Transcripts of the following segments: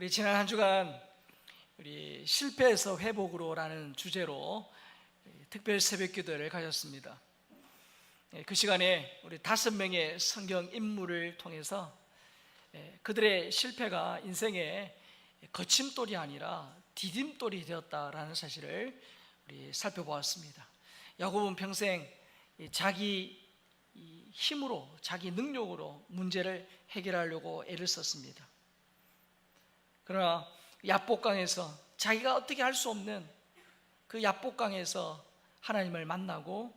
우리 지난 한 주간 우리 실패에서 회복으로라는 주제로 특별 새벽 기도를 가졌습니다. 그 시간에 우리 5명의 성경 인물을 통해서 그들의 실패가 인생의 거침돌이 아니라 디딤돌이 되었다라는 사실을 우리 살펴보았습니다. 야곱은 평생 자기 힘으로, 자기 능력으로 문제를 해결하려고 애를 썼습니다. 그러나 야복강에서 자기가 어떻게 할 수 없는 그 야복강에서 하나님을 만나고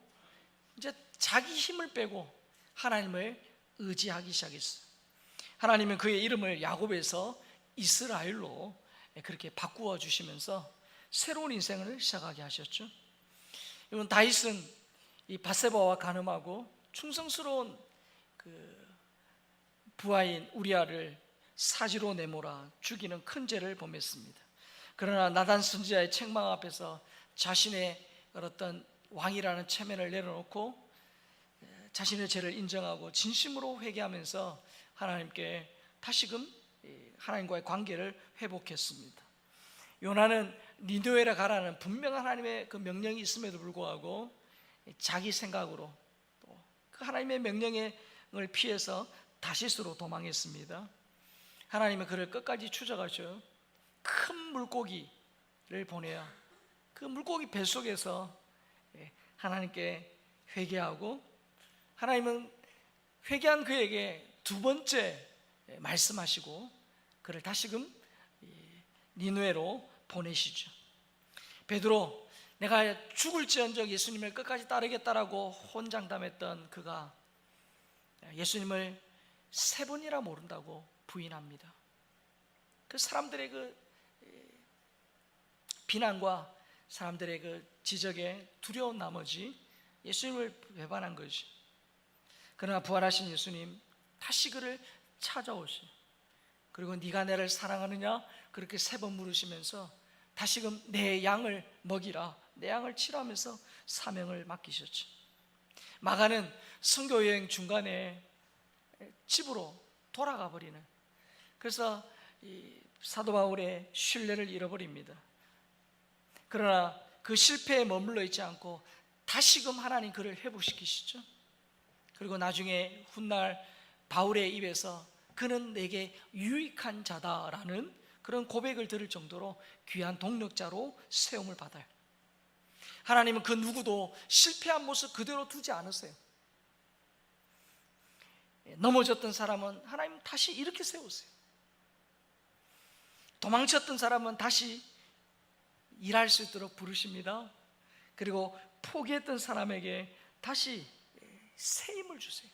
이제 자기 힘을 빼고 하나님을 의지하기 시작했어요. 하나님은 그의 이름을 야곱에서 이스라엘로 그렇게 바꾸어 주시면서 새로운 인생을 시작하게 하셨죠. 이건 다윗은 이 밧세바와 간음하고 충성스러운 그 부하인 우리아를 사지로 내몰아 죽이는 큰 죄를 범했습니다. 그러나 나단 선지자의 책망 앞에서 자신의 어떤 왕이라는 체면을 내려놓고 자신의 죄를 인정하고 진심으로 회개하면서 하나님께 다시금 하나님과의 관계를 회복했습니다. 요나는 니느웨로 가라는 분명한 하나님의 그 명령이 있음에도 불구하고 자기 생각으로 또 그 하나님의 명령을 피해서 다시스로 도망했습니다. 하나님은 그를 끝까지 추적하셔 큰 물고기를 보내야 그 물고기 뱃속에서 하나님께 회개하고, 하나님은 회개한 그에게 두 번째 말씀하시고 그를 다시금 니느웨로 보내시죠. 베드로, 내가 죽을지언정 예수님을 끝까지 따르겠다라고 혼장담했던 그가 예수님을 3번이나 모른다고 부인합니다. 그 사람들의 그 비난과 사람들의 그 지적에 두려운 나머지 예수님을 배반한 것이. 그러나 부활하신 예수님 다시 그를 찾아오시, 그리고 네가 나를 사랑하느냐 그렇게 3번 물으시면서 다시금 내 양을 먹이라, 내 양을 치라면서 사명을 맡기셨죠. 마가는 선교여행 중간에 집으로 돌아가 버리는, 그래서 이 사도 바울의 신뢰를 잃어버립니다. 그러나 그 실패에 머물러 있지 않고 다시금 하나님 그를 회복시키시죠. 그리고 나중에 훗날 바울의 입에서 그는 내게 유익한 자다라는 그런 고백을 들을 정도로 귀한 동력자로 세움을 받아요. 하나님은 그 누구도 실패한 모습 그대로 두지 않으세요. 넘어졌던 사람은 하나님 다시 이렇게 세우세요. 도망쳤던 사람은 다시 일할 수 있도록 부르십니다. 그리고 포기했던 사람에게 다시 새 힘을 주세요.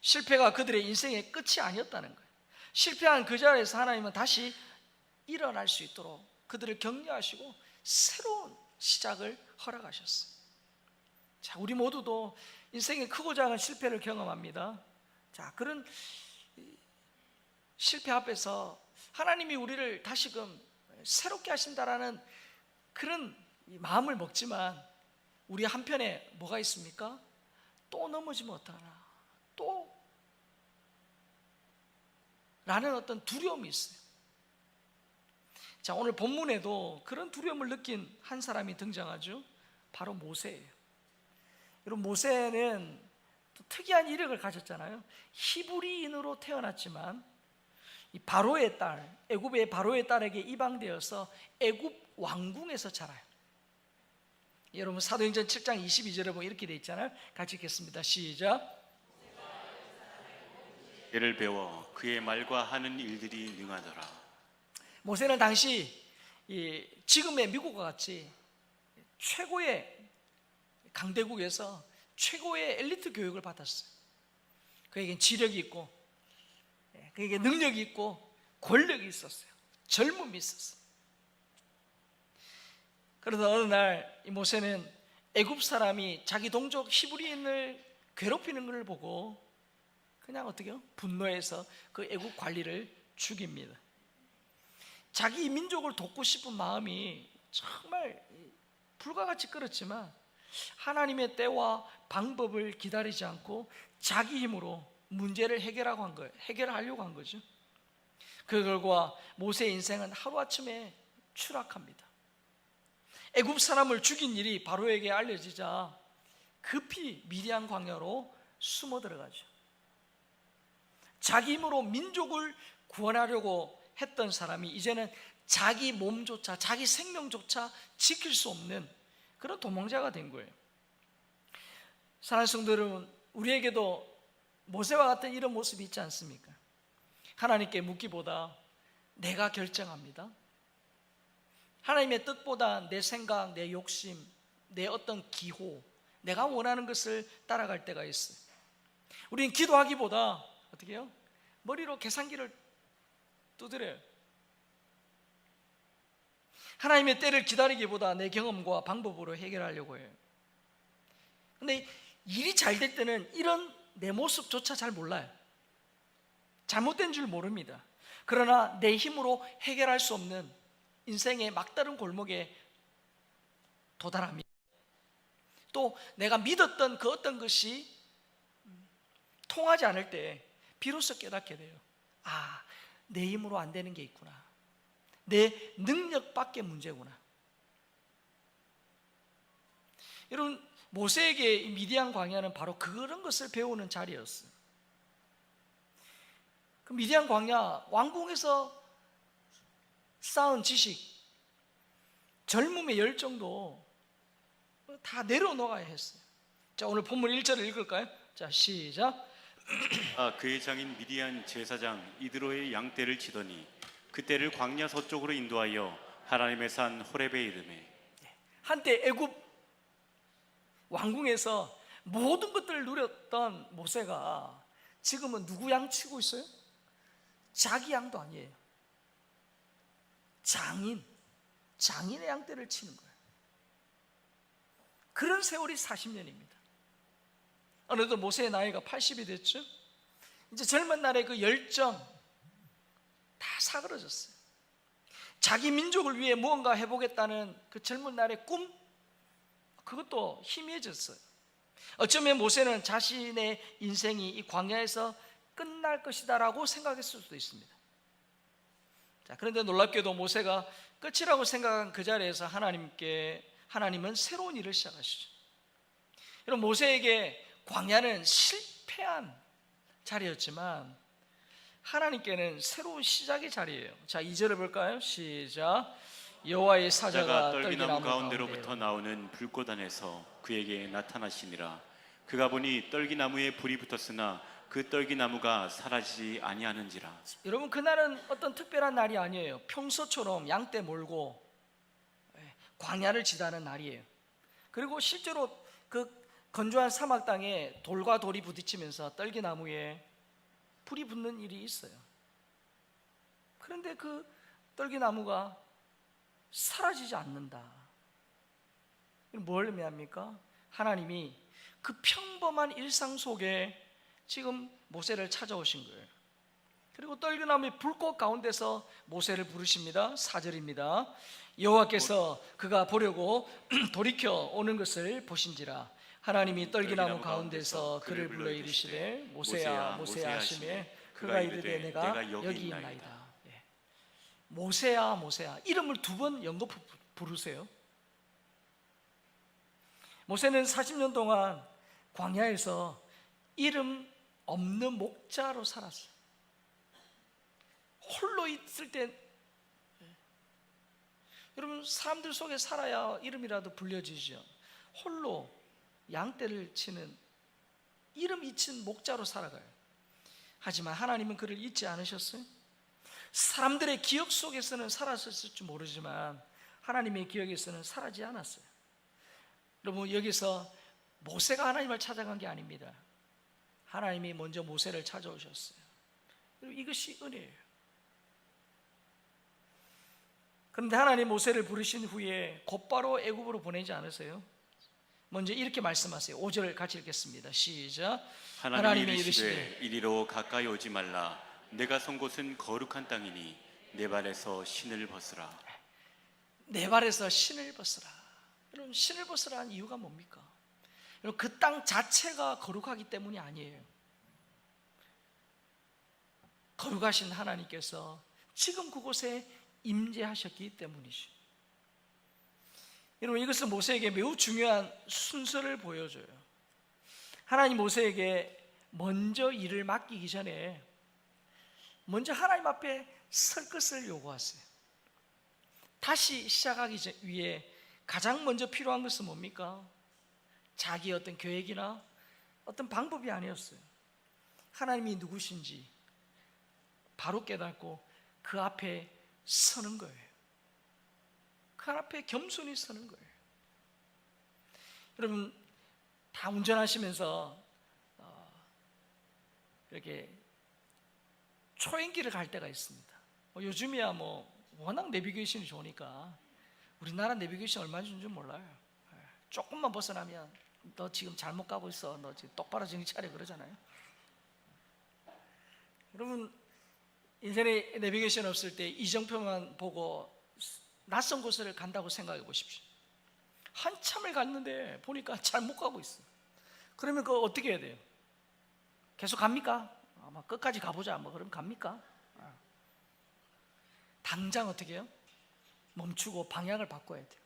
실패가 그들의 인생의 끝이 아니었다는 거예요. 실패한 그 자리에서 하나님은 다시 일어날 수 있도록 그들을 격려하시고 새로운 시작을 허락하셨어요. 자, 우리 모두도 인생의 크고 작은 실패를 경험합니다. 자, 그런 실패 앞에서 하나님이 우리를 다시금 새롭게 하신다라는 그런 마음을 먹지만 우리 한편에 뭐가 있습니까? 또 넘어지면 어떡하나, 또 라는 어떤 두려움이 있어요. 자, 오늘 본문에도 그런 두려움을 느낀 한 사람이 등장하죠. 바로 모세예요. 여러분, 모세는 또 특이한 이력을 가졌잖아요. 히브리인으로 태어났지만 이 바로의 딸, 애굽의 바로의 딸에게 입양되어서 애굽 왕궁에서 자라요. 여러분, 사도행전 7장 22절에 보면 이렇게 돼 있잖아요. 같이 읽겠습니다. 시작. 예를 배워 그의 말과 하는 일들이 능하더라. 모세는 당시 지금의 미국과 같이 최고의 강대국에서 최고의 엘리트 교육을 받았어요. 그에겐 지력이 있고 그에게 능력이 있고 권력이 있었어요. 젊음이 있었어요. 그러다 어느 날 이 모세는 애굽 사람이 자기 동족 히브리인을 괴롭히는 것을 보고 그냥 어떻게 분노해서 그 애굽 관리를 죽입니다. 자기 민족을 돕고 싶은 마음이 정말 불과 같이 끓었지만 하나님의 때와 방법을 기다리지 않고 자기 힘으로 문제를 해결하려고 한 거죠. 그 결과 모세의 인생은 하루아침에 추락합니다. 애굽 사람을 죽인 일이 바로에게 알려지자 급히 미디안 광야로 숨어 들어가죠. 자기 힘으로 민족을 구원하려고 했던 사람이 이제는 자기 몸조차, 자기 생명조차 지킬 수 없는 그런 도망자가 된 거예요. 사랑하는 성도 여러분, 우리에게도 모세와 같은 이런 모습이 있지 않습니까? 하나님께 묻기보다 내가 결정합니다. 하나님의 뜻보다 내 생각, 내 욕심, 내 어떤 기호, 내가 원하는 것을 따라갈 때가 있어요. 우리는 기도하기보다 어떻게 해요? 머리로 계산기를 두드려요. 하나님의 때를 기다리기보다 내 경험과 방법으로 해결하려고 해요. 근데 일이 잘 될 때는 이런 내 모습조차 잘 몰라요. 잘못된 줄 모릅니다. 그러나 내 힘으로 해결할 수 없는 인생의 막다른 골목에 도달합니다. 또 내가 믿었던 그 어떤 것이 통하지 않을 때 비로소 깨닫게 돼요. 아, 내 힘으로 안 되는 게 있구나. 내 능력밖에 문제구나. 여러분, 모세에게 이 미디안 광야는 바로 그런 것을 배우는 자리였어요. 그 미디안 광야, 왕궁에서 쌓은 지식, 젊음의 열정도 다 내려놓아야 했어요. 자, 오늘 본문 1절을 읽을까요? 자, 시작. 그의 장인 미디안 제사장 이드로의 양떼를 치더니 그 떼를 광야 서쪽으로 인도하여 하나님의 산 호렙에 이르매. 한때 애굽 왕궁에서 모든 것들을 누렸던 모세가 지금은 누구 양 치고 있어요? 자기 양도 아니에요. 장인의 양떼를 치는 거예요. 그런 세월이 40년입니다. 어느덧 모세의 나이가 80이 됐죠. 이제 젊은 날의 그 열정 다 사그러졌어요. 자기 민족을 위해 무언가 해보겠다는 그 젊은 날의 꿈, 그것도 희미해졌어요. 어쩌면 모세는 자신의 인생이 이 광야에서 끝날 것이다라고 생각했을 수도 있습니다. 자, 그런데 놀랍게도 모세가 끝이라고 생각한 그 자리에서 하나님은 새로운 일을 시작하시죠. 여러분, 모세에게 광야는 실패한 자리였지만 하나님께는 새로운 시작의 자리예요. 자, 2절을 볼까요? 시작. 여호와의 사자가 떨기나무 가운데로부터 나오는 불꽃 안에서 그에게 나타나시니라. 그가 보니 떨기나무에 불이 붙었으나 그 떨기나무가 사라지지 아니하는지라. 여러분, 그날은 어떤 특별한 날이 아니에요. 평소처럼 양떼 몰고 광야를 지나는 날이에요. 그리고 실제로 그 건조한 사막 땅에 돌과 돌이 부딪히면서 떨기나무에 불이 붙는 일이 있어요. 그런데 그 떨기나무가 사라지지 않는다. 뭘 의미합니까? 하나님이 그 평범한 일상 속에 지금 모세를 찾아오신 거예요. 그리고 떨기나무의 불꽃 가운데서 모세를 부르십니다. 4절입니다. 여호와께서 그가 보려고 돌이켜 오는 것을 보신지라. 하나님이 떨기나무 가운데서 그를 불러 이르시되 모세야 모세야 하시매 그가 이르되 내가 여기 있나이다. 모세야 모세야, 이름을 2번 연거푸 부르세요. 모세는 40년 동안 광야에서 이름 없는 목자로 살았어요. 홀로 있을 때, 여러분, 사람들 속에 살아야 이름이라도 불려지죠. 홀로 양떼를 치는 이름 잊힌 목자로 살아가요. 하지만 하나님은 그를 잊지 않으셨어요. 사람들의 기억 속에서는 살았을지 모르지만 하나님의 기억에서는 사라지지 않았어요. 여러분, 여기서 모세가 하나님을 찾아간 게 아닙니다. 하나님이 먼저 모세를 찾아오셨어요. 이것이 은혜예요. 그런데 하나님 모세를 부르신 후에 곧바로 애굽으로 보내지 않으세요. 먼저 이렇게 말씀하세요. 5절을 같이 읽겠습니다. 시작. 하나님이 이르시되 이리로 가까이 오지 말라. 내가 선 곳은 거룩한 땅이니 내 발에서 신을 벗으라. 내 발에서 신을 벗으라. 여러분, 신을 벗으라는 이유가 뭡니까? 여러분, 그 땅 자체가 거룩하기 때문이 아니에요. 거룩하신 하나님께서 지금 그곳에 임재하셨기 때문이죠. 여러분, 이것은 모세에게 매우 중요한 순서를 보여줘요. 하나님 모세에게 먼저 일을 맡기기 전에 먼저 하나님 앞에 설 것을 요구하세요. 다시 시작하기 위해 가장 먼저 필요한 것은 뭡니까? 자기의 어떤 계획이나 어떤 방법이 아니었어요. 하나님이 누구신지 바로 깨닫고 그 앞에 서는 거예요. 그 앞에 겸손히 서는 거예요. 여러분, 다 운전하시면서 이렇게 초행길을 갈 때가 있습니다. 요즘이야 워낙 내비게이션이 좋으니까 우리나라 내비게이션 얼마 주는지 몰라요. 조금만 벗어나면 너 지금 잘못 가고 있어, 너 지금 똑바로 정신 차려 그러잖아요. 여러분, 인터넷 내비게이션 없을 때 이정표만 보고 낯선 곳을 간다고 생각해 보십시오. 한참을 갔는데 보니까 잘못 가고 있어요. 그러면 그거 어떻게 해야 돼요? 계속 갑니까? 아마 끝까지 가보자 그럼 갑니까? 당장 어떻게 해요? 멈추고 방향을 바꿔야 돼요.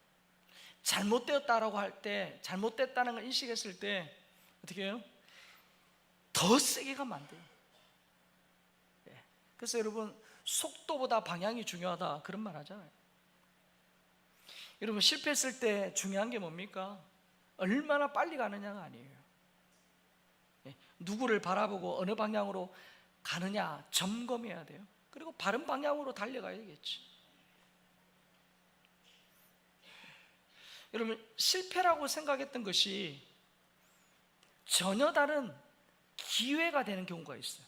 잘못되었다라고 할 때, 잘못됐다는 걸 인식했을 때 어떻게 해요? 더 세게 가면 안 돼요. 그래서 여러분, 속도보다 방향이 중요하다 그런 말 하잖아요. 여러분, 실패했을 때 중요한 게 뭡니까? 얼마나 빨리 가느냐가 아니에요. 누구를 바라보고 어느 방향으로 가느냐 점검해야 돼요. 그리고 바른 방향으로 달려가야겠지. 여러분, 실패라고 생각했던 것이 전혀 다른 기회가 되는 경우가 있어요.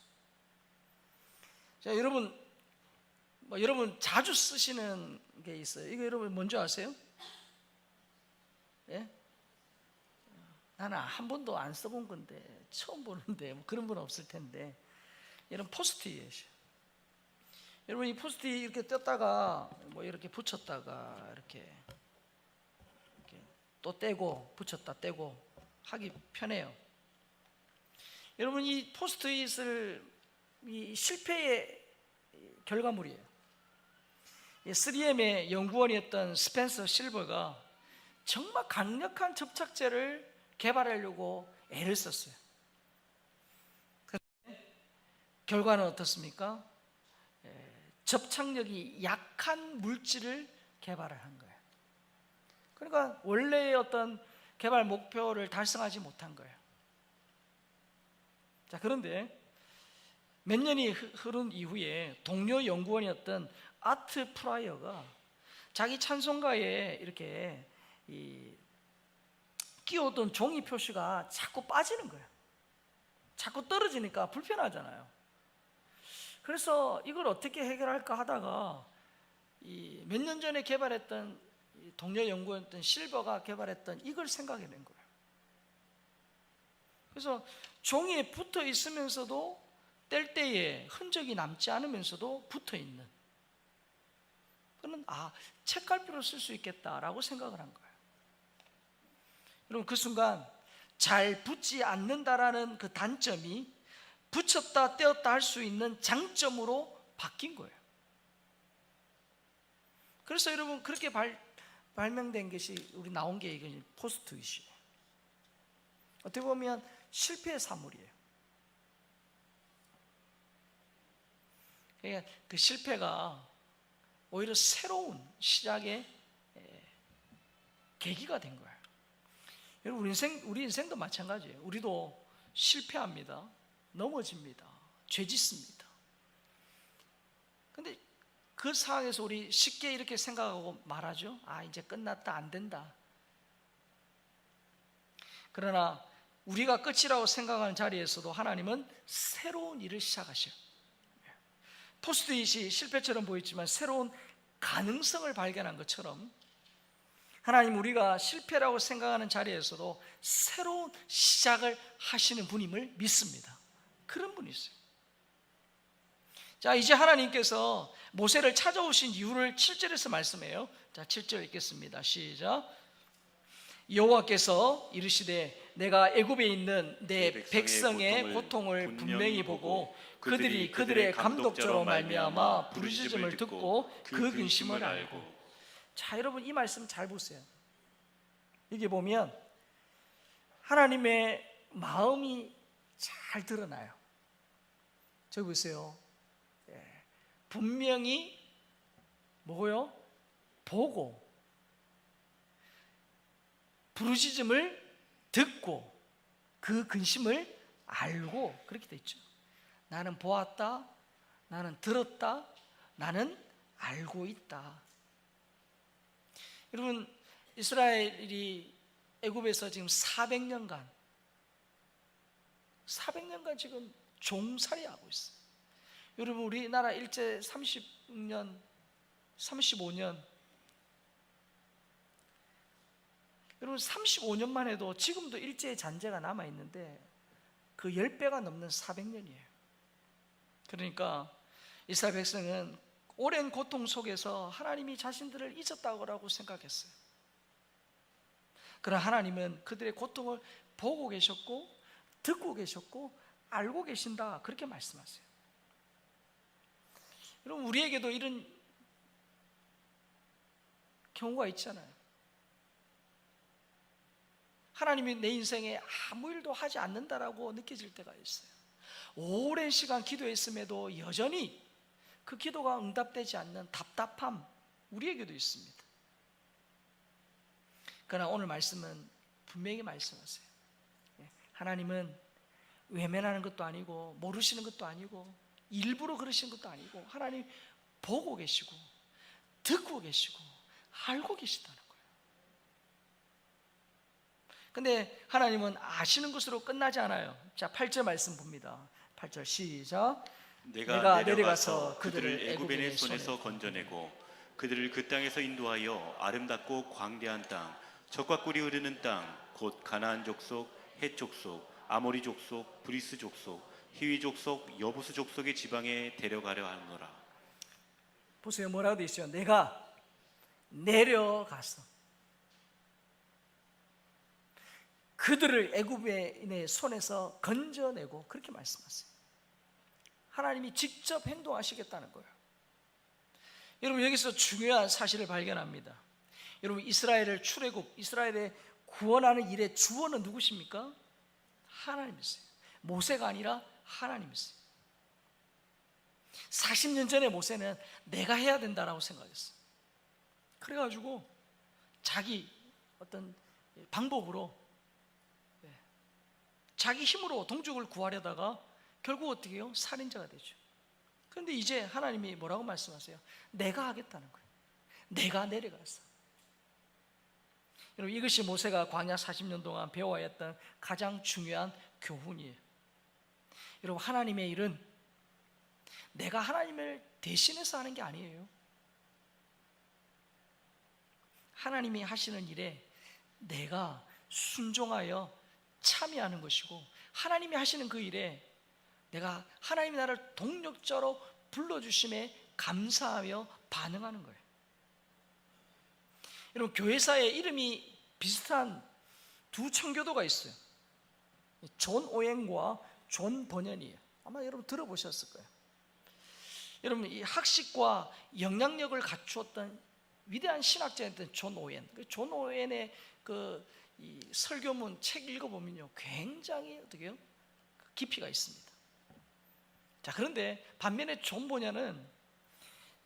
자, 여러분 자주 쓰시는 게 있어요. 이거 여러분 뭔지 아세요? 예? 나는 한 번도 안 써본 건데 처음 보는데 그런 분 없을 텐데, 이런 포스트잇이에요. 여러분, 이 포스트잇 이렇게 뗐다가 이렇게 붙였다가 이렇게 또 떼고 붙였다 떼고 하기 편해요. 여러분, 이 포스트잇을 이 실패의 결과물이에요. 3M의 연구원이었던 스펜서 실버가 정말 강력한 접착제를 개발하려고 애를 썼어요. 그런데 결과는 어떻습니까? 접착력이 약한 물질을 개발을 한 거예요. 그러니까 원래의 어떤 개발 목표를 달성하지 못한 거예요. 자, 그런데 몇 년이 흐른 이후에 동료 연구원이었던 아트 프라이어가 자기 찬송가에 이렇게 끼워둔 종이 표시가 자꾸 빠지는 거예요. 자꾸 떨어지니까 불편하잖아요. 그래서 이걸 어떻게 해결할까 하다가 몇 년 전에 개발했던 동료 연구원이었던 실버가 개발했던 이걸 생각해낸 거예요. 그래서 종이에 붙어 있으면서도 뗄 때에 흔적이 남지 않으면서도 붙어 있는, 그는 책갈피로 쓸 수 있겠다라고 생각을 한 거예요. 여러분, 그 순간 잘 붙지 않는다라는 그 단점이 붙였다 떼었다 할 수 있는 장점으로 바뀐 거예요. 그래서 여러분, 그렇게 발명된 것이 우리 나온 게 이게 포스트잇이에요. 어떻게 보면 실패의 산물이에요. 그러니까 그 실패가 오히려 새로운 시작의 계기가 된 거예요. 여러분, 우리 인생도 마찬가지예요. 우리도 실패합니다. 넘어집니다. 죄 짓습니다. 근데 그 상황에서 우리 쉽게 이렇게 생각하고 말하죠. 이제 끝났다, 안 된다. 그러나 우리가 끝이라고 생각하는 자리에서도 하나님은 새로운 일을 시작하셔요. 포스트잇이 실패처럼 보였지만 새로운 가능성을 발견한 것처럼 하나님, 우리가 실패라고 생각하는 자리에서도 새로운 시작을 하시는 분임을 믿습니다. 그런 분이 있어요. 자, 이제 하나님께서 모세를 찾아오신 이유를 7절에서 말씀해요. 자, 7절 읽겠습니다. 시작. 여호와께서 이르시되 내가 애굽에 있는 내 백성의 고통을 분명히 보고 그들이 그들의 감독자로 말미암아 부르짖음을 듣고 그 근심을 알고. 자, 여러분 이 말씀 잘 보세요. 여기 보면 하나님의 마음이 잘 드러나요. 저기 보세요. 분명히 뭐고요? 보고 부르짖음을 듣고 그 근심을 알고, 그렇게 돼 있죠. 나는 보았다, 나는 들었다, 나는 알고 있다. 여러분, 이스라엘이 애굽에서 지금 400년간 지금 종살이하고 있어요. 여러분, 우리나라 일제 36년, 35년, 여러분 35년만 해도 지금도 일제의 잔재가 남아있는데 그 10배가 넘는 400년이에요. 그러니까 이스라엘 백성은 오랜 고통 속에서 하나님이 자신들을 잊었다고 생각했어요. 그러나 하나님은 그들의 고통을 보고 계셨고 듣고 계셨고 알고 계신다, 그렇게 말씀하세요. 여러분, 우리에게도 이런 경우가 있잖아요. 하나님이 내 인생에 아무 일도 하지 않는다라고 느껴질 때가 있어요. 오랜 시간 기도했음에도 여전히 그 기도가 응답되지 않는 답답함, 우리에게도 있습니다. 그러나 오늘 말씀은 분명히 말씀하세요. 하나님은 외면하는 것도 아니고 모르시는 것도 아니고 일부러 그러시는 것도 아니고 하나님 보고 계시고 듣고 계시고 알고 계시다는 거예요. 근데 하나님은 아시는 것으로 끝나지 않아요. 자, 8절 말씀 봅니다. 8절 시작. 내가 내려가서 그들을 애굽인의 손에서 건져내고 그들을 그 땅에서 인도하여 아름답고 광대한 땅, 젖과 꿀이 흐르는 땅, 곧 가나안 족속, 헷 족속, 아모리 족속, 브리스 족속, 히위 족속, 여부스 족속의 지방에 데려가려 하노라. 보세요, 뭐라고 되어 있어요? 내가 내려가서 그들을 애굽인의 손에서 건져내고, 그렇게 말씀하세요. 하나님이 직접 행동하시겠다는 거예요. 여러분, 여기서 중요한 사실을 발견합니다. 여러분, 이스라엘을 출애굽, 이스라엘의 구원하는 일의 주원은 누구십니까? 하나님이세요. 모세가 아니라 하나님이세요. 40년 전에 모세는 내가 해야 된다라고 생각했어요. 그래가지고 자기 어떤 방법으로, 자기 힘으로 동족을 구하려다가 결국 어떻게 해요? 살인자가 되죠. 그런데 이제 하나님이 뭐라고 말씀하세요? 내가 하겠다는 거예요. 내가 내려가서. 여러분, 이것이 모세가 광야 40년 동안 배워야 했던 가장 중요한 교훈이에요. 여러분, 하나님의 일은 내가 하나님을 대신해서 하는 게 아니에요. 하나님이 하시는 일에 내가 순종하여 참여하는 것이고, 하나님이 하시는 그 일에 내가 하나님이 나를 동력자로 불러주심에 감사하며 반응하는 거예요. 여러분, 교회사에 이름이 비슷한 두 청교도가 있어요. 존 오웬과 존 버년이에요. 아마 여러분 들어보셨을 거예요. 여러분, 이 학식과 영향력을 갖추었던 위대한 신학자였던 존 오웬. 존 오웬의 이 설교문 책 읽어보면요, 굉장히 어떻게 해요? 깊이가 있습니다. 자, 그런데 반면에 존 버년은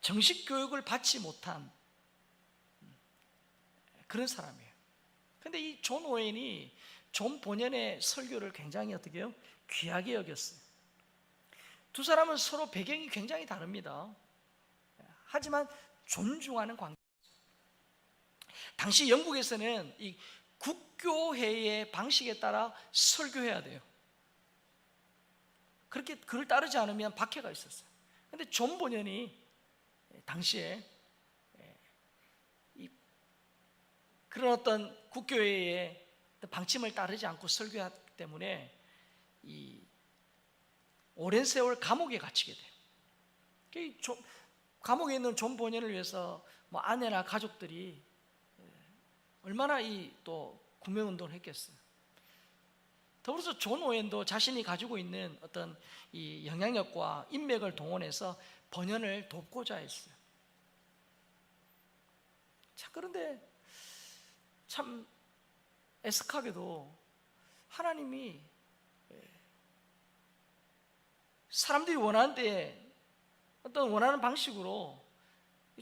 정식 교육을 받지 못한 그런 사람이에요. 그런데 이 존 오웬이 존 버년의 설교를 굉장히 어떻게 해요? 귀하게 여겼어요. 두 사람은 서로 배경이 굉장히 다릅니다. 하지만 존중하는 관계. 당시 영국에서는 이 국교회의 방식에 따라 설교해야 돼요. 그렇게 그걸 따르지 않으면 박해가 있었어요. 그런데 존 버년이 당시에 그런 어떤 국교회의 방침을 따르지 않고 설교하기 때문에 이 오랜 세월 감옥에 갇히게 돼요. 감옥에 있는 존 버년을 위해서 뭐 아내나 가족들이 얼마나 또 구명운동을 했겠어요. 더불어서 존 오웬도 자신이 가지고 있는 어떤 이 영향력과 인맥을 동원해서 번연을 돕고자 했어요. 자, 그런데 참 애석하게도 하나님이 사람들이 원하는 때에 어떤 원하는 방식으로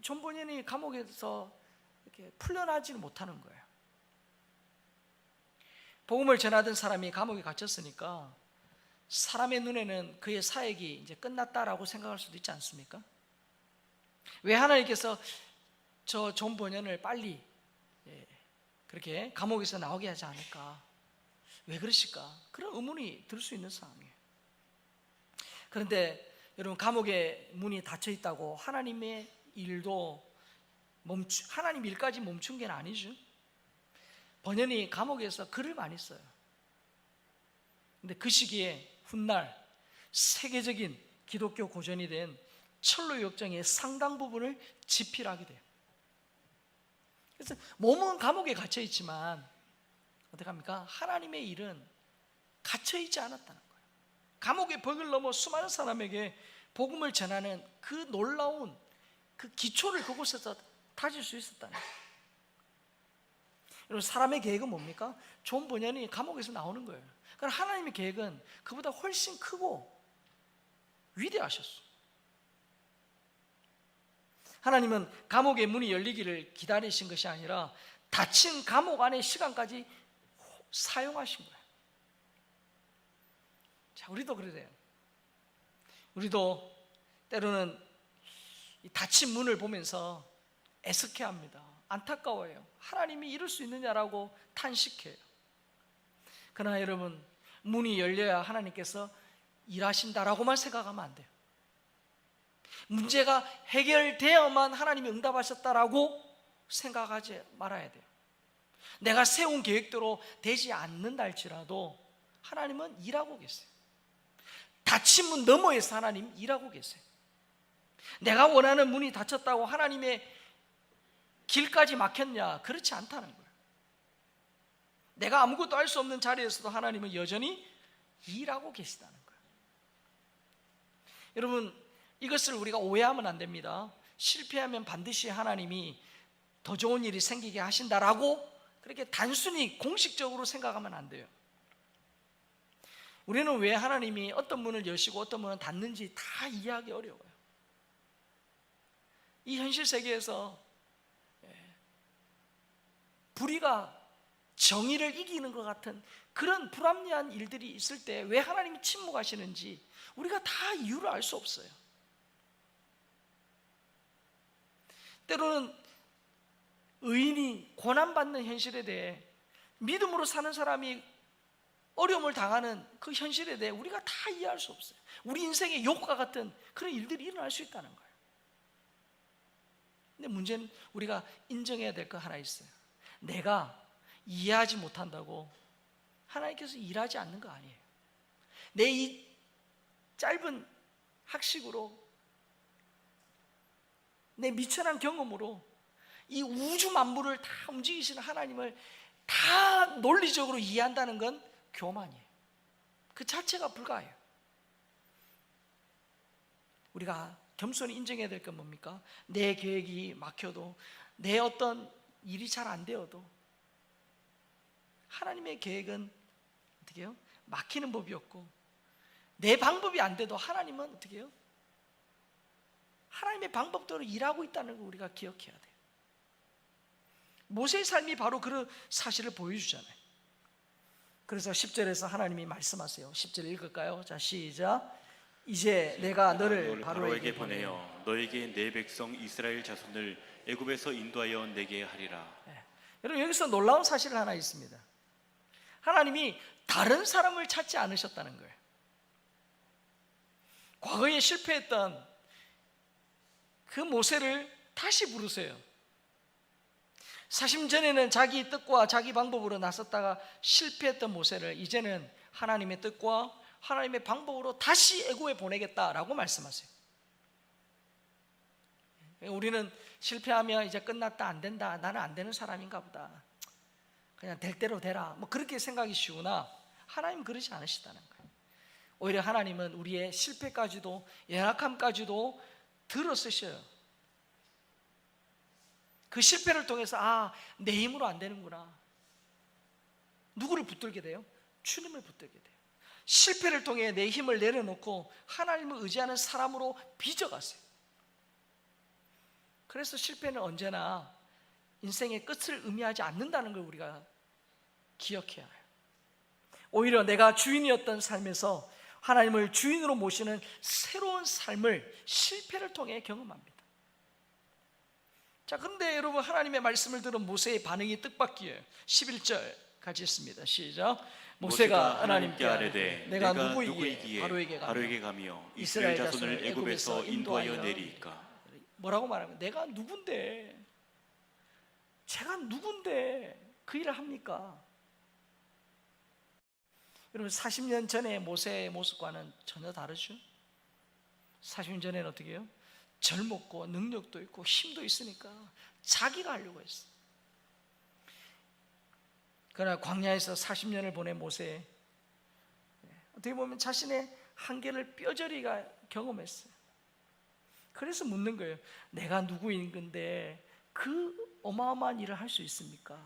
존 번연이 감옥에서 이렇게 풀려나지를 못하는 거예요. 복음을 전하던 사람이 감옥에 갇혔으니까 사람의 눈에는 그의 사역이 이제 끝났다라고 생각할 수도 있지 않습니까? 왜 하나님께서 저 존 번연을 빨리 그렇게 감옥에서 나오게 하지 않을까? 왜 그러실까? 그런 의문이 들 수 있는 상황이에요. 그런데 여러분, 감옥의 문이 닫혀 있다고 하나님의 일도 하나님 일까지 멈춘 게 아니죠. 번연이 감옥에서 글을 많이 써요. 근데 그 시기에 훗날 세계적인 기독교 고전이 된 철로역정의 상당 부분을 집필하게 돼요. 그래서 몸은 감옥에 갇혀 있지만 어떡합니까? 하나님의 일은 갇혀 있지 않았다는 거예요. 감옥의 벽을 넘어 수많은 사람에게 복음을 전하는 그 놀라운 그 기초를 그곳에서 다질 수 있었다는 거예요. 여러분, 사람의 계획은 뭡니까? 존 번연이 감옥에서 나오는 거예요. 그러니까 하나님의 계획은 그보다 훨씬 크고 위대하셨어요. 하나님은 감옥의 문이 열리기를 기다리신 것이 아니라 닫힌 감옥 안의 시간까지 사용하신 거예요. 자, 우리도 그래요. 우리도 때로는 이 닫힌 문을 보면서 애석해합니다. 안타까워요. 하나님이 이럴 수 있느냐라고 탄식해요. 그러나 여러분, 문이 열려야 하나님께서 일하신다라고만 생각하면 안 돼요. 문제가 해결되어야만 하나님이 응답하셨다라고 생각하지 말아야 돼요. 내가 세운 계획대로 되지 않는다 할지라도 하나님은 일하고 계세요. 닫힌 문 너머에서 하나님 일하고 계세요. 내가 원하는 문이 닫혔다고 하나님의 길까지 막혔냐? 그렇지 않다는 거예요. 내가 아무것도 할 수 없는 자리에서도 하나님은 여전히 일하고 계시다는 거예요. 여러분, 이것을 우리가 오해하면 안 됩니다. 실패하면 반드시 하나님이 더 좋은 일이 생기게 하신다라고 그렇게 단순히 공식적으로 생각하면 안 돼요. 우리는 왜 하나님이 어떤 문을 여시고 어떤 문을 닫는지 다 이해하기 어려워요. 이 현실 세계에서 불의가 정의를 이기는 것 같은 그런 불합리한 일들이 있을 때 왜 하나님이 침묵하시는지 우리가 다 이유를 알 수 없어요. 때로는 의인이 고난받는 현실에 대해, 믿음으로 사는 사람이 어려움을 당하는 그 현실에 대해 우리가 다 이해할 수 없어요. 우리 인생의 욕과 같은 그런 일들이 일어날 수 있다는 거예요. 근데 문제는 우리가 인정해야 될 거 하나 있어요. 내가 이해하지 못한다고 하나님께서 일하지 않는 거 아니에요. 내 이 짧은 학식으로, 내 미천한 경험으로 이 우주 만물을 다 움직이시는 하나님을 다 논리적으로 이해한다는 건 교만이에요. 그 자체가 불가해요. 우리가 겸손히 인정해야 될 건 뭡니까? 내 계획이 막혀도, 내 어떤 일이 잘 안 되어도 하나님의 계획은 어떻게 해요? 막히는 법이 없고, 내 방법이 안 돼도 하나님은 어떻게 해요? 하나님의 방법대로 일하고 있다는 걸 우리가 기억해야 돼요. 모세의 삶이 바로 그런 사실을 보여주잖아요. 그래서 10절에서 하나님이 말씀하세요. 10절 읽을까요? 자, 시작. 이제 내가 너를 바로에게 보내요. 너에게 내 백성 이스라엘 자손을 애굽에서 인도하여 내게 하리라. 여러분, 여기서 놀라운 사실 하나 있습니다. 하나님이 다른 사람을 찾지 않으셨다는 거예요. 과거에 실패했던 그 모세를 다시 부르세요. 사심 전에는 자기 뜻과 자기 방법으로 나섰다가 실패했던 모세를 이제는 하나님의 뜻과 하나님의 방법으로 다시 애굽에 보내겠다라고 말씀하세요. 우리는 실패하면 이제 끝났다, 안 된다, 나는 안 되는 사람인가 보다, 그냥 될 대로 되라, 뭐 그렇게 생각이 쉬우나, 하나님 그러지 않으시다는 거예요. 오히려 하나님은 우리의 실패까지도 연약함까지도 들어 쓰셔요. 그 실패를 통해서 내 힘으로 안 되는구나. 누구를 붙들게 돼요? 주님을 붙들게 돼요. 실패를 통해 내 힘을 내려놓고 하나님을 의지하는 사람으로 빚어갔어요. 그래서 실패는 언제나 인생의 끝을 의미하지 않는다는 걸 우리가 기억해야 해요. 오히려 내가 주인이었던 삶에서 하나님을 주인으로 모시는 새로운 삶을 실패를 통해 경험합니다. 자, 그런데 여러분, 하나님의 말씀을 들은 모세의 반응이 뜻밖이에요. 11절 같이 읽습니다. 시작. 모세가 하나님께 아뢰되 내가 누구이기에 바로에게 가며 이스라엘 자손을 애굽에서 인도하여 내리이까. 뭐라고 말하면, 내가 누군데, 제가 누군데 그 일을 합니까? 여러분, 40년 전의 모세의 모습과는 전혀 다르죠. 40년 전에는 어떻게 해요? 젊었고 능력도 있고 힘도 있으니까 자기가 하려고 했어. 그러나 광야에서 40년을 보낸 모세, 어떻게 보면 자신의 한계를 뼈저리 경험했어요. 그래서 묻는 거예요. 내가 누구인 건데 그 어마어마한 일을 할 수 있습니까?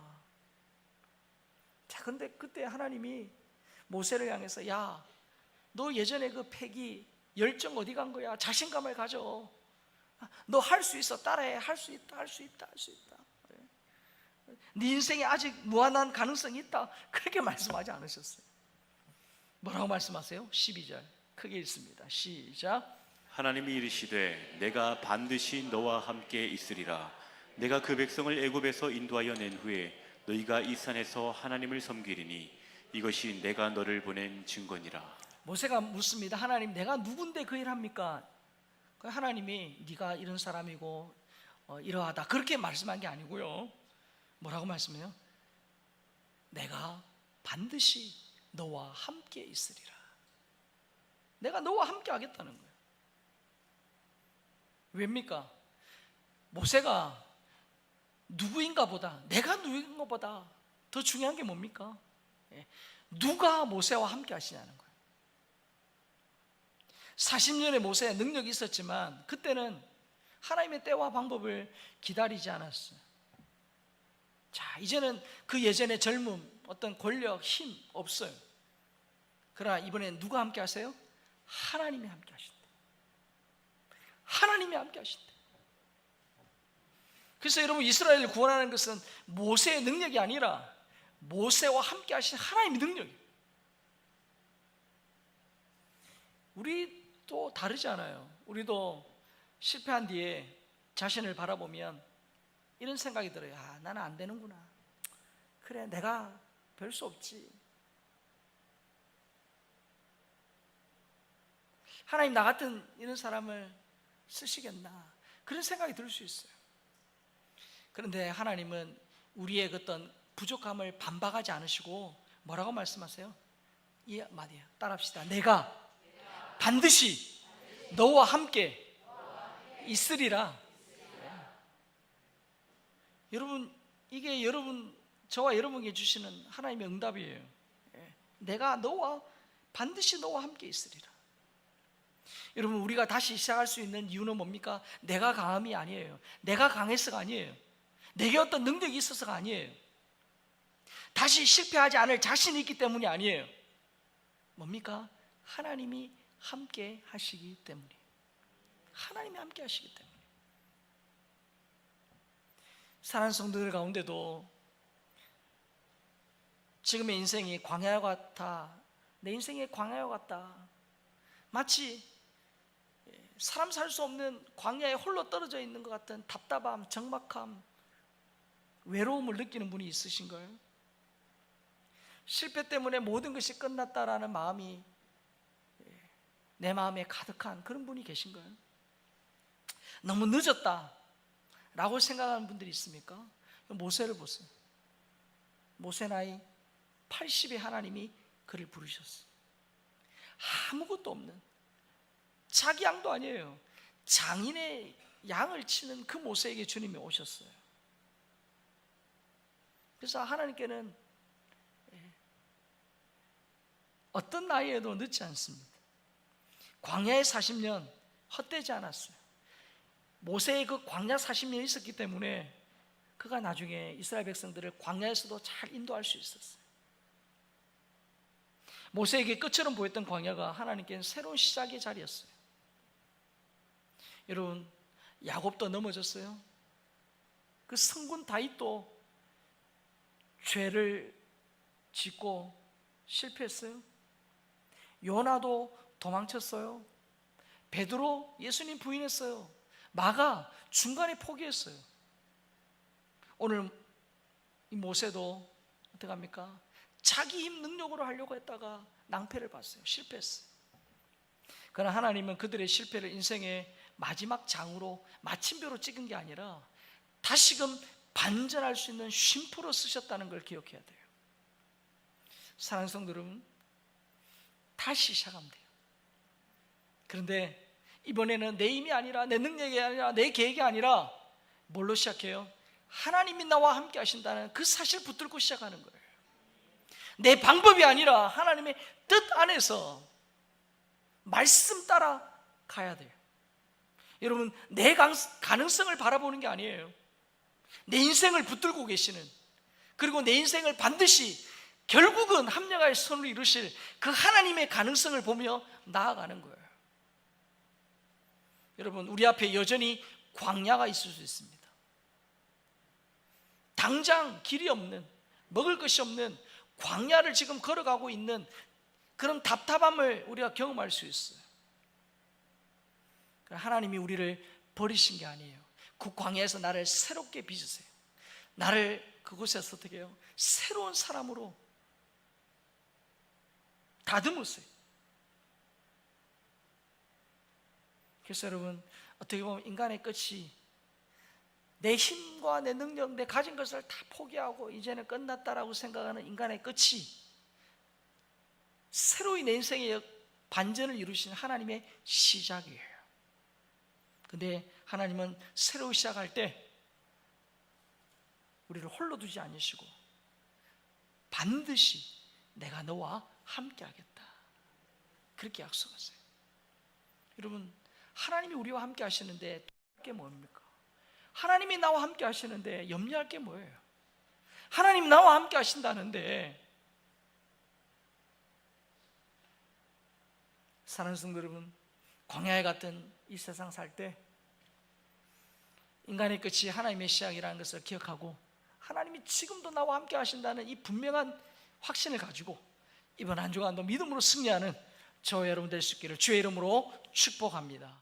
자, 근데 그때 하나님이 모세를 향해서, 야, 너 예전에 그 패기, 열정 어디 간 거야? 자신감을 가져. 너 할 수 있어. 따라해. 할 수 있다. 할 수 있다. 할 수 있다. 네 인생에 아직 무한한 가능성이 있다. 그렇게 말씀하지 않으셨어요. 뭐라고 말씀하세요? 12절 크게 읽습니다. 시작. 하나님이 이르시되 내가 반드시 너와 함께 있으리라. 내가 그 백성을 애굽에서 인도하여 낸 후에 너희가 이 산에서 하나님을 섬기리니 이것이 내가 너를 보낸 증거니라. 모세가 묻습니다. 하나님, 내가 누군데 그 일 합니까? 하나님이 네가 이런 사람이고 이러하다 그렇게 말씀한 게 아니고요. 뭐라고 말씀해요? 내가 반드시 너와 함께 있으리라. 내가 너와 함께 하겠다는 거예요. 왜입니까? 모세가 누구인가 보다, 내가 누구인가 보다 더 중요한 게 뭡니까? 누가 모세와 함께 하시냐는 거예요. 40년의 모세의 능력이 있었지만 그때는 하나님의 때와 방법을 기다리지 않았어요. 자, 이제는 그 예전의 젊음, 어떤 권력, 힘 없어요. 그러나 이번엔 누가 함께 하세요? 하나님이 함께 하신다. 하나님이 함께 하신다. 그래서 여러분, 이스라엘을 구원하는 것은 모세의 능력이 아니라 모세와 함께 하신 하나님의 능력이에요. 우리도 다르지 않아요. 우리도 실패한 뒤에 자신을 바라보면 이런 생각이 들어요. 나는 안 되는구나. 그래, 내가 별 수 없지. 하나님, 나 같은 이런 사람을 쓰시겠나, 그런 생각이 들 수 있어요. 그런데 하나님은 우리의 어떤 부족함을 반박하지 않으시고 뭐라고 말씀하세요? 이 말이에요. 따라합시다. 내가 반드시 너와 함께 있으리라. 여러분, 이게 저와 여러분에게 주시는 하나님의 응답이에요. 내가 반드시 너와 함께 있으리라. 여러분, 우리가 다시 시작할 수 있는 이유는 뭡니까? 내가 강함이 아니에요. 내가 강해서가 아니에요. 내게 어떤 능력이 있어서가 아니에요. 다시 실패하지 않을 자신이 있기 때문이 아니에요. 뭡니까? 하나님이 함께 하시기 때문이에요. 하나님이 함께 하시기 때문에. 사랑하는 성도들 가운데도 지금의 인생이 광야 같아, 내 인생이 광야 같다, 마치 사람 살 수 없는 광야에 홀로 떨어져 있는 것 같은 답답함, 적막함, 외로움을 느끼는 분이 있으신가요? 실패 때문에 모든 것이 끝났다라는 마음이 내 마음에 가득한 그런 분이 계신가요? 너무 늦었다 라고 생각하는 분들이 있습니까? 모세를 보세요. 모세 나이 80에 하나님이 그를 부르셨어요. 아무것도 없는, 자기 양도 아니에요. 장인의 양을 치는 그 모세에게 주님이 오셨어요. 그래서 하나님께는 어떤 나이에도 늦지 않습니다. 광야의 40년 헛되지 않았어요. 모세의 그 광야 40년이 있었기 때문에 그가 나중에 이스라엘 백성들을 광야에서도 잘 인도할 수 있었어요. 모세에게 끝처럼 보였던 광야가 하나님께는 새로운 시작의 자리였어요. 여러분, 야곱도 넘어졌어요. 그 성군 다윗도 죄를 짓고 실패했어요. 요나도 도망쳤어요. 베드로 예수님 부인했어요. 마가 중간에 포기했어요. 오늘 이 모세도 어떻게 합니까? 자기 힘 능력으로 하려고 했다가 낭패를 봤어요. 실패했어요. 그러나 하나님은 그들의 실패를 인생의 마지막 장으로 마침표로 찍은 게 아니라 다시금 반전할 수 있는 쉼표로 쓰셨다는 걸 기억해야 돼요. 사랑하는 성도 여러분, 다시 시작하면 돼요. 그런데 이번에는 내 힘이 아니라 내 능력이 아니라 내 계획이 아니라 뭘로 시작해요? 하나님이 나와 함께 하신다는 그 사실 붙들고 시작하는 거예요. 내 방법이 아니라 하나님의 뜻 안에서 말씀 따라 가야 돼요. 여러분, 내 가능성을 바라보는 게 아니에요. 내 인생을 붙들고 계시는, 그리고 내 인생을 반드시 결국은 합력하여 선을 이루실 그 하나님의 가능성을 보며 나아가는 거예요. 여러분, 우리 앞에 여전히 광야가 있을 수 있습니다. 당장 길이 없는, 먹을 것이 없는 광야를 지금 걸어가고 있는 그런 답답함을 우리가 경험할 수 있어요. 하나님이 우리를 버리신 게 아니에요. 그 광야에서 나를 새롭게 빚으세요. 나를 그곳에서 어떻게 해요? 새로운 사람으로 다듬으세요. 그래서 여러분, 어떻게 보면 인간의 끝이 내 힘과 내 능력, 내 가진 것을 다 포기하고 이제는 끝났다라고 생각하는 인간의 끝이 새로이 내 인생의 반전을 이루신 하나님의 시작이에요. 근데 하나님은 새로 시작할 때 우리를 홀로 두지 않으시고 반드시 내가 너와 함께 하겠다, 그렇게 약속하세요. 여러분, 하나님이 우리와 함께 하시는데 염려할 게 뭡니까? 하나님이 나와 함께 하시는데 염려할 게 뭐예요? 하나님 나와 함께 하신다는데, 사랑하는 성도 여러분, 광야에 같은 이 세상 살 때 인간의 끝이 하나님의 시작이라는 것을 기억하고 하나님이 지금도 나와 함께 하신다는 이 분명한 확신을 가지고 이번 한 주간도 믿음으로 승리하는 저와 여러분 될 수 있기를 주의 이름으로 축복합니다.